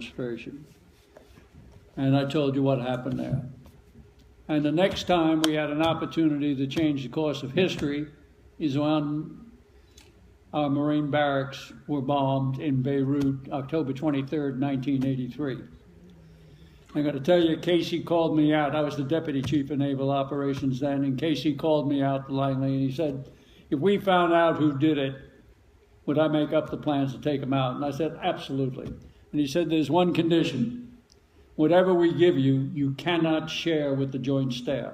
administration. And I told you what happened there. And the next time we had an opportunity to change the course of history is when our Marine barracks were bombed in Beirut, October 23rd, 1983. I'm going to tell you, Casey called me out. I was the Deputy Chief of Naval Operations then, and Casey called me out politely, and he said, if we found out who did it, would I make up the plans to take them out? And I said, absolutely. And he said, there's one condition. Whatever we give you, you cannot share with the Joint Staff.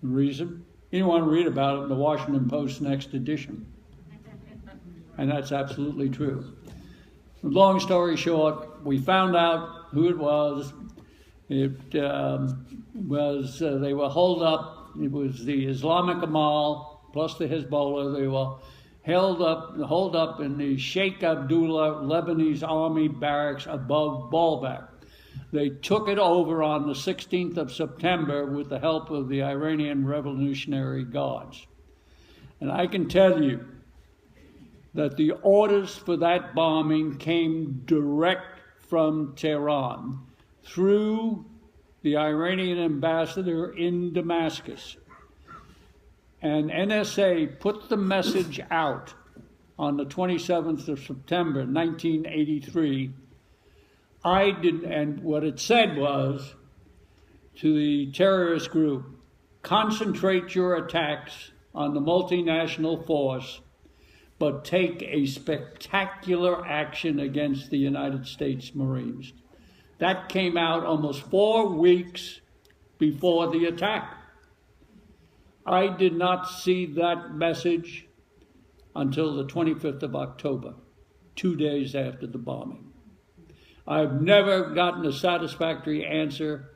The reason? You don't want to read about it in the Washington Post next edition. And that's absolutely true. Long story short, we found out who it was. It was, they were holed up. It was the Islamic Law plus the Hezbollah. They were holed up in the Sheikh Abdullah Lebanese Army barracks above Baalbek. They took it over on the 16th of September with the help of the Iranian Revolutionary Guards. And I can tell you that the orders for that bombing came direct from Tehran through the Iranian ambassador in Damascus. And NSA put the message out on the 27th of September, 1983. And what it said was to the terrorist group, concentrate your attacks on the multinational force, but take a spectacular action against the United States Marines. That came out almost 4 weeks before the attack. I did not see that message until the 25th of October, 2 days after the bombing. I've never gotten a satisfactory answer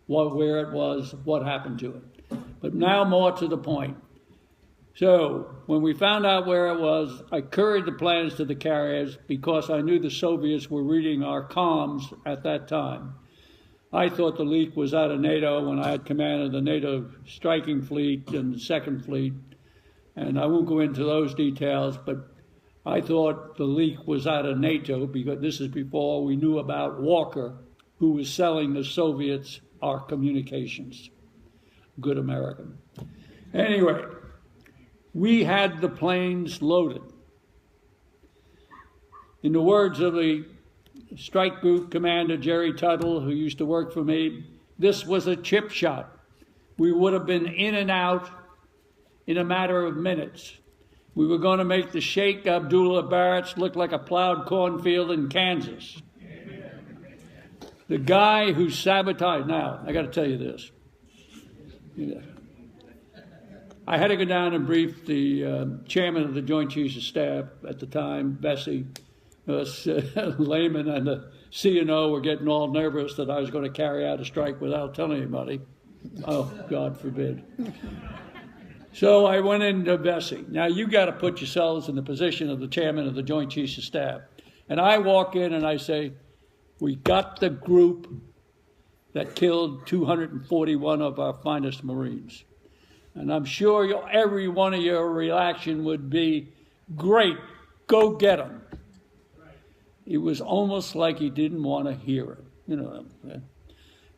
where it was, what happened to it. But now more to the point. So when we found out where it was, I couried the plans to the carriers because I knew the Soviets were reading our comms at that time. I thought the leak was out of NATO when I had command of the NATO striking fleet and the second fleet. And I won't go into those details, but I thought the leak was out of NATO because this is before we knew about Walker, who was selling the Soviets our communications. Good American. Anyway, we had the planes loaded. In the words of the strike group commander, Jerry Tuttle, who used to work for me, this was a chip shot. We would have been in and out in a matter of minutes. We were going to make the Sheikh Abdullah barracks look like a plowed cornfield in Kansas. The guy who sabotaged, now, I got to tell you this. I had to go down and brief the chairman of the Joint Chiefs of Staff at the time, Bessie. Us laymen and the CNO were getting all nervous that I was going to carry out a strike without telling anybody. Oh, God forbid. So I went into Bessie. Now, you got to put yourselves in the position of the chairman of the Joint Chiefs of Staff. And I walk in and I say, we got the group that killed 241 of our finest Marines. And I'm sure every one of your reaction would be, great, go get them. It was almost like he didn't want to hear it. You know,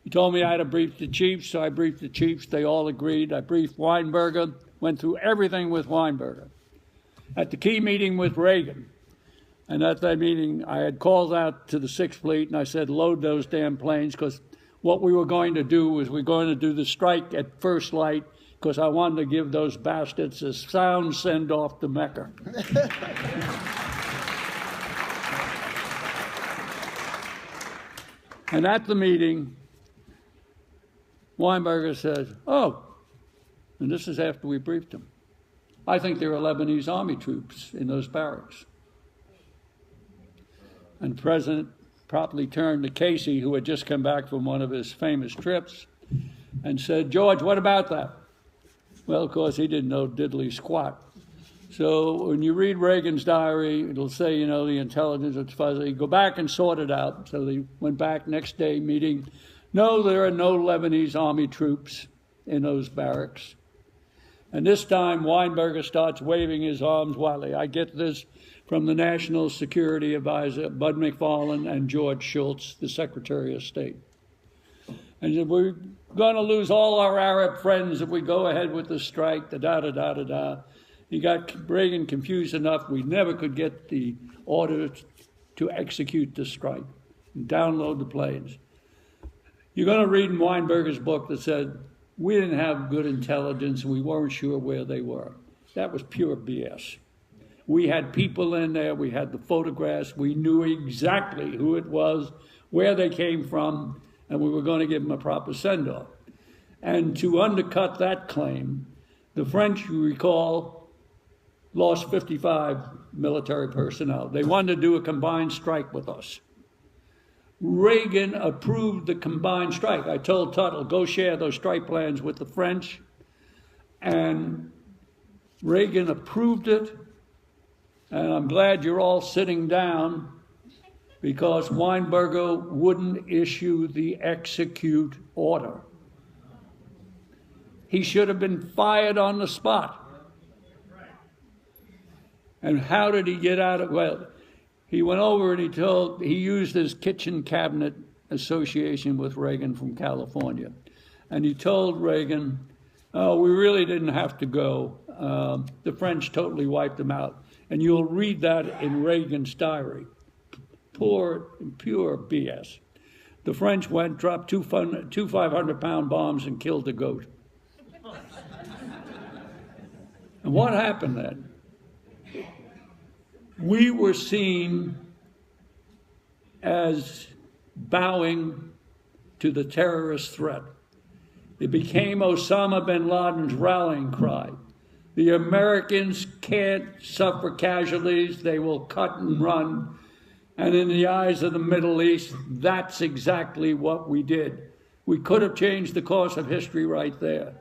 he told me I had to brief the chiefs, so I briefed the chiefs. They all agreed. I briefed Weinberger, went through everything with Weinberger. At the key meeting with Reagan, and at that meeting, I had called out to the Sixth Fleet, and I said, load those damn planes, because what we were going to do was we're going to do the strike at first light, because I wanted to give those bastards a sound send-off to Mecca. And at the meeting, Weinberger says, oh, and this is after we briefed him, I think there are Lebanese army troops in those barracks. And the president promptly turned to Casey, who had just come back from one of his famous trips, and said, George, what about that? Well, of course, he didn't know diddly squat. So when you read Reagan's diary, it'll say, you know, the intelligence is fuzzy. Go back and sort it out. So they went back next day meeting. No, there are no Lebanese army troops in those barracks. And this time, Weinberger starts waving his arms wildly. I get this from the National Security Advisor, Bud McFarlane, and George Shultz, the Secretary of State. And said, we're going to lose all our Arab friends if we go ahead with the strike, da-da-da-da-da-da. He got Reagan confused enough, we never could get the order to execute the strike and download the planes. You're going to read in Weinberger's book that said, we didn't have good intelligence and we weren't sure where they were. That was pure BS. We had people in there, we had the photographs, we knew exactly who it was, where they came from, and we were going to give them a proper send-off. And to undercut that claim, the French, you recall, lost 55 military personnel. They wanted to do a combined strike with us. Reagan approved the combined strike. I told Tuttle, go share those strike plans with the French. And Reagan approved it. And I'm glad you're all sitting down because Weinberger wouldn't issue the execute order. He should have been fired on the spot. And how did he get out of, well, he went over and he used his kitchen cabinet association with Reagan from California. And he told Reagan, oh, we really didn't have to go. The French totally wiped them out. And you'll read that in Reagan's diary. Pure BS. The French went, dropped two 500-pound bombs and killed a goat. And what happened then? We were seen as bowing to the terrorist threat. It became Osama bin Laden's rallying cry. The Americans can't suffer casualties, they will cut and run. And in the eyes of the Middle East, that's exactly what we did. We could have changed the course of history right there.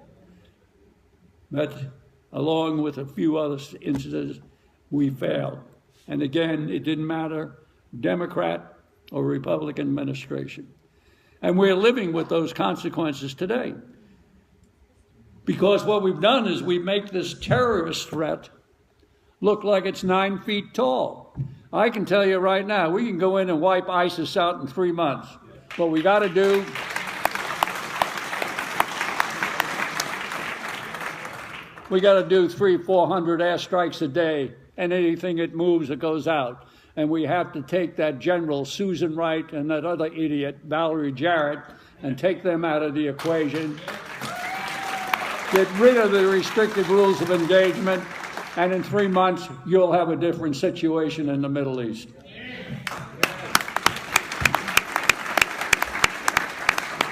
But along with a few other incidents, we failed. And again, it didn't matter, Democrat or Republican administration. And we're living with those consequences today. Because what we've done is we make this terrorist threat look like it's 9 feet tall. I can tell you right now, we can go in and wipe ISIS out in 3 months. What we got to do, we got to do 300-400 airstrikes a day, and anything that moves, it goes out. And we have to take that General Susan Wright and that other idiot, Valerie Jarrett, and take them out of the equation. Get rid of the restricted rules of engagement, and in 3 months, you'll have a different situation in the Middle East.